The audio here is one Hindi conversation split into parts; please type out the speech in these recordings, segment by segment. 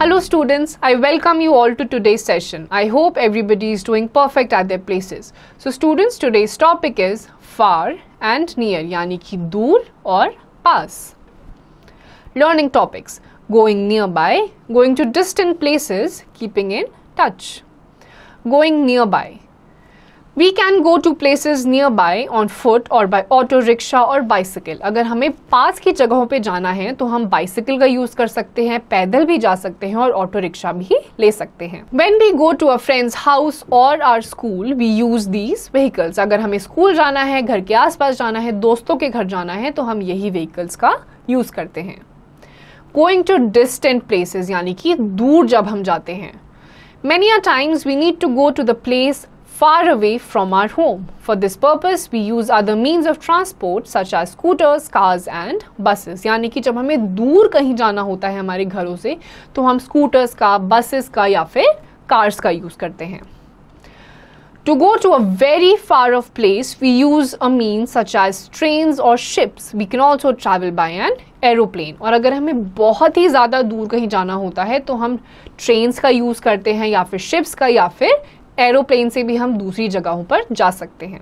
Hello students, I welcome you all to today's session. I hope everybody is doing perfect at their places. So students, today's topic is far and near, यानी कि दूर और पास. Learning topics: going nearby, going to distant places, keeping in touch. Going nearby. We can go to places nearby on foot or by auto rickshaw or bicycle. अगर हमें पास की जगहों पे जाना है तो हम बाइसिकल का यूज कर सकते हैं, पैदल भी जा सकते हैं और ऑटो रिक्शा भी ले सकते हैं. When we go to a friend's house or our school, we use these vehicles. अगर हमें स्कूल जाना है, घर के आसपास जाना है, दोस्तों के घर जाना है तो हम यही व्हीकल्स का यूज करते हैं. Going to distant places यानी कि दूर जब हम जाते हैं. Many a times we need to go to the place far away from our home. For this purpose, we use other means of transport such as scooters, cars and buses. यानी कि जब हमें दूर कहीं जाना होता है हमारे घरों से तो हम स्कूटर्स का, बसेस का या फिर कार्स का यूज करते हैं. To go to a very far off place, we use a means such as trains or ships. We can also travel by an aeroplane. और अगर हमें बहुत ही ज़्यादा दूर कहीं जाना होता है तो हम ट्रेन्स का यूज़ करते हैं या फिर शिप्स का या फिर एरोप्लेन से भी हम दूसरी जगहों पर जा सकते हैं.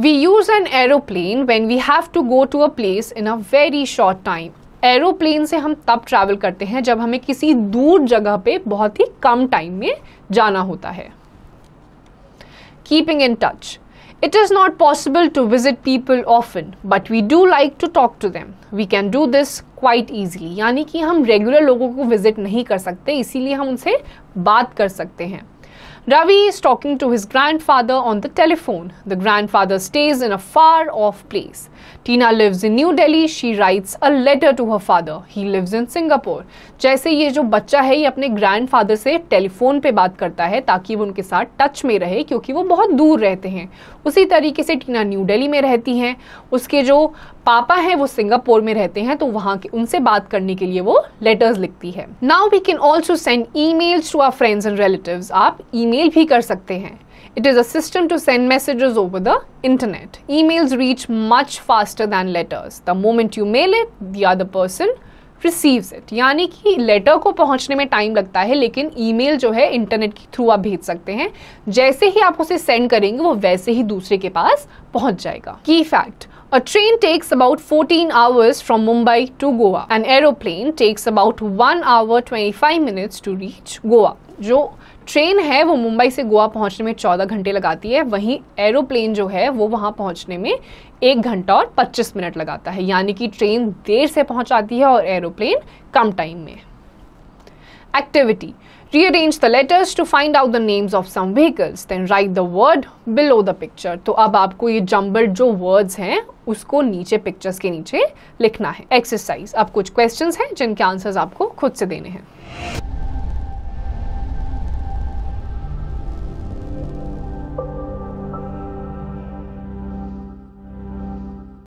We use an aeroplane when we have to go to a place in a very short time. Aeroplane से हम तब ट्रैवल करते हैं जब हमें किसी दूर जगह पे बहुत ही कम टाइम में जाना होता है. Keeping in touch. It is not possible to visit people often, but we do like to talk to them. We can do this quite easily. यानी कि हम रेगुलर लोगों को विजिट नहीं कर सकते, इसीलिए हम उनसे बात कर सकते हैं. Ravi is talking to his grandfather on the telephone. The grandfather stays in a far off place. Tina lives in New Delhi. She writes a letter to her father. He lives in Singapore. जैसे ये जो बच्चा है ये अपने ग्रैंडफादर से टेलीफोन पे बात करता है ताकि वो उनके साथ टच में रहे क्योंकि वो बहुत दूर रहते हैं. उसी तरीके से टीना न्यू दिल्ली में रहती हैं. उसके जो पापा हैं वो सिंगापुर में रहते हैं तो वहाँ के उनसे बात करने के लिए वो लेटर्स लिखती है. Now we can also send emails to our friends and relatives. आप ईमेल भी कर सकते हैं. It is a system to send messages over the internet. Emails reach much faster than letters. The moment you mail it, the other person receives it. यानी कि लेटर को पहुंचने में टाइम लगता है लेकिन ईमेल जो है इंटरनेट के थ्रू आप भेज सकते हैं. जैसे ही आप उसे सेंड करेंगे वो वैसे ही दूसरे के पास पहुंच जाएगा. Key fact: A train takes about 14 hours from Mumbai to Goa. An aeroplane takes about 1 hour 25 minutes to reach Goa. जो ट्रेन है वो मुंबई से गोवा पहुंचने में 14 घंटे लगाती है, वहीं एरोप्लेन जो है वो वहां पहुंचने में 1 घंटा और 25 मिनट लगाता है. यानी कि ट्रेन देर से पहुंचाती है और एरोप्लेन कम टाइम में. Activity: Rearrange the letters to find out the names of some vehicles. Then write the word below the picture. तो अब आपको ये जम्बल्ड जो वर्ड्स हैं उसको नीचे पिक्चर्स के नीचे लिखना है. एक्सरसाइज: अब कुछ क्वेश्चंस हैं जिनके आंसर्स आपको खुद से देने हैं.